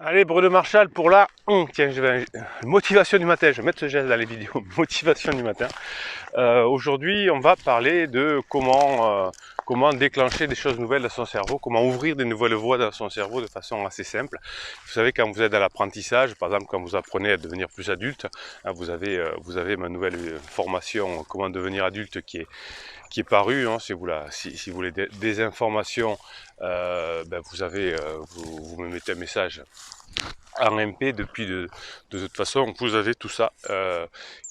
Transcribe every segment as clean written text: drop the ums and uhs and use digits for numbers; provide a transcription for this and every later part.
Allez, Bruno Marshall pour la tiens, motivation du matin. Je vais mettre ce geste dans les vidéos. Motivation du matin. Aujourd'hui, on va parler de comment déclencher des choses nouvelles dans son cerveau, comment ouvrir des nouvelles voies dans son cerveau de façon assez simple. Vous savez, quand vous êtes dans l'apprentissage, par exemple, quand vous apprenez à devenir plus adulte, hein, vous avez ma nouvelle formation Comment devenir adulte qui est parue. Hein, si vous voulez des informations, vous me mettez un message en MP de toute façon. Vous avez tout ça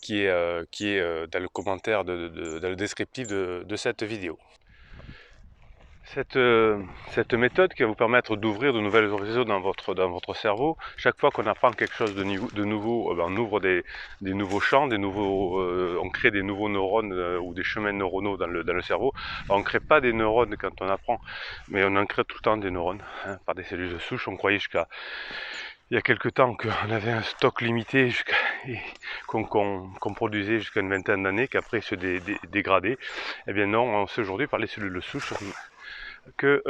qui est dans le commentaire, dans le descriptif de cette vidéo. Cette méthode qui va vous permettre d'ouvrir de nouvelles horizons dans votre cerveau. Chaque fois qu'on apprend quelque chose de nouveau, on ouvre des nouveaux champs, on crée des nouveaux neurones ou des chemins neuronaux dans le cerveau. Alors, on ne crée pas des neurones quand on apprend, mais on en crée tout le temps des neurones, hein, par des cellules de souche. On croyait jusqu'à il y a quelques temps qu'on avait un stock limité qu'on produisait jusqu'à une vingtaine d'années, qu'après se dégradait. Eh bien non, on sait aujourd'hui par les cellules de souche que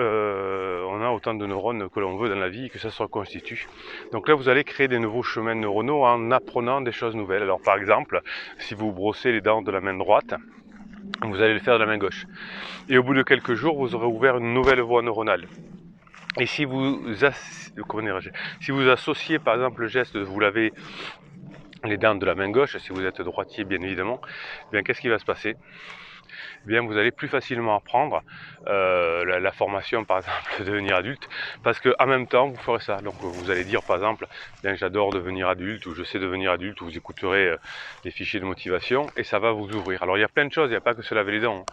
on a autant de neurones que l'on veut dans la vie et que ça se reconstitue. Donc là, vous allez créer des nouveaux chemins neuronaux en apprenant des choses nouvelles. Alors par exemple, si vous brossez les dents de la main droite, vous allez le faire de la main gauche. Et au bout de quelques jours, vous aurez ouvert une nouvelle voie neuronale. Et si vous associez par exemple le geste de vous laver les dents de la main gauche, si vous êtes droitier bien évidemment, eh bien qu'est-ce qui va se passer? Eh bien, vous allez plus facilement apprendre la formation par exemple de devenir adulte, parce que en même temps vous ferez ça. Donc vous allez dire par exemple, bien, j'adore devenir adulte, ou je sais devenir adulte, ou vous écouterez des fichiers de motivation et ça va vous ouvrir. Alors il y a plein de choses, il n'y a pas que se laver les dents.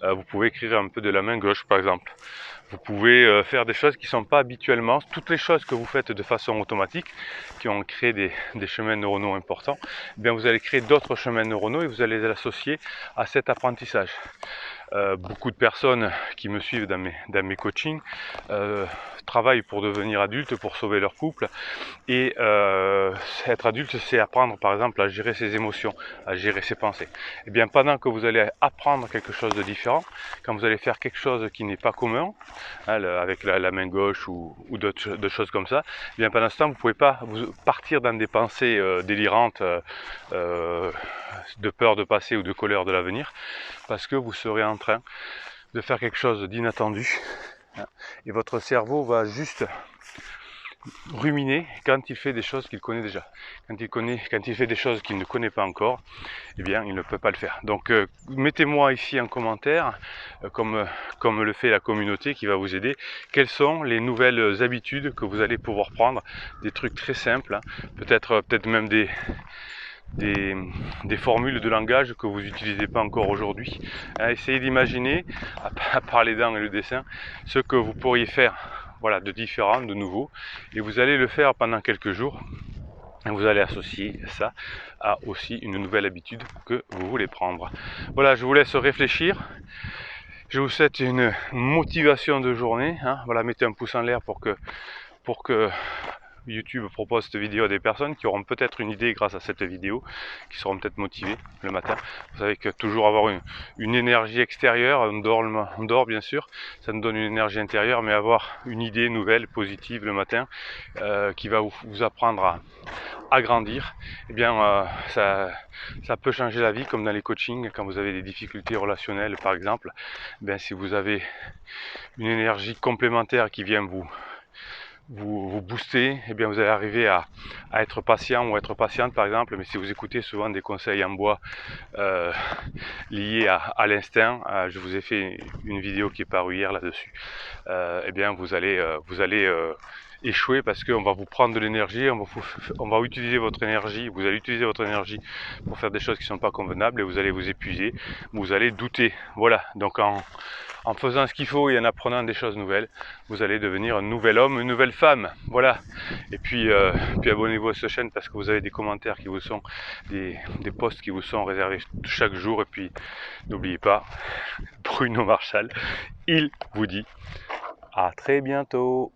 Vous pouvez écrire un peu de la main gauche par exemple. Vous pouvez faire des choses qui ne sont pas habituellement, toutes les choses que vous faites de façon automatique, qui ont créé des chemins neuronaux importants, eh bien vous allez créer d'autres chemins neuronaux et vous allez les associer à cet apprentissage. Beaucoup de personnes qui me suivent dans mes coachings travaillent pour devenir adultes, pour sauver leur couple. Et être adulte, c'est apprendre par exemple à gérer ses émotions, à gérer ses pensées. Et bien pendant que vous allez apprendre quelque chose de différent, quand vous allez faire quelque chose qui n'est pas commun, hein, avec la main gauche ou d'autres choses comme ça, et bien pendant ce temps vous ne pouvez pas partir dans des pensées délirantes de peur de passer ou de colère de l'avenir, parce que vous serez en train de faire quelque chose d'inattendu, hein, et votre cerveau va juste ruminer quand il fait des choses qu'il connaît déjà. Quand il fait des choses qu'il ne connaît pas encore, eh bien il ne peut pas le faire. Donc mettez-moi ici en commentaire, comme le fait la communauté qui va vous aider, quelles sont les nouvelles habitudes que vous allez pouvoir prendre, des trucs très simples, hein, peut-être même des formules de langage que vous n'utilisez pas encore aujourd'hui. Essayez d'imaginer, à part les dents et le dessin, ce que vous pourriez faire, voilà, de différent, de nouveau, et vous allez le faire pendant quelques jours. Et vous allez associer ça à aussi une nouvelle habitude que vous voulez prendre. Voilà, je vous laisse réfléchir. Je vous souhaite une motivation de journée. Hein. Voilà, mettez un pouce en l'air pour que YouTube propose cette vidéo à des personnes qui auront peut-être une idée grâce à cette vidéo, qui seront peut-être motivées le matin. Vous savez que toujours avoir une énergie extérieure, on dort bien sûr, ça nous donne une énergie intérieure, mais avoir une idée nouvelle, positive le matin, qui va vous apprendre à grandir, eh bien ça peut changer la vie, comme dans les coachings, quand vous avez des difficultés relationnelles par exemple. Eh bien, si vous avez une énergie complémentaire qui vient vous booster, et bien vous allez arriver à être patient ou être patiente par exemple. Mais si vous écoutez souvent des conseils en bois liés à l'instinct, je vous ai fait une vidéo qui est parue hier là-dessus, et bien vous allez échouer, parce qu'on va vous prendre de l'énergie, on va utiliser votre énergie, vous allez utiliser votre énergie pour faire des choses qui ne sont pas convenables, et vous allez vous épuiser, vous allez douter. Voilà, donc en faisant ce qu'il faut et en apprenant des choses nouvelles, vous allez devenir un nouvel homme, une nouvelle femme. Voilà. Et puis abonnez-vous à cette chaîne, parce que vous avez des commentaires qui vous sont, des posts qui vous sont réservés chaque jour. Et puis n'oubliez pas, Bruno Marshall, il vous dit à très bientôt.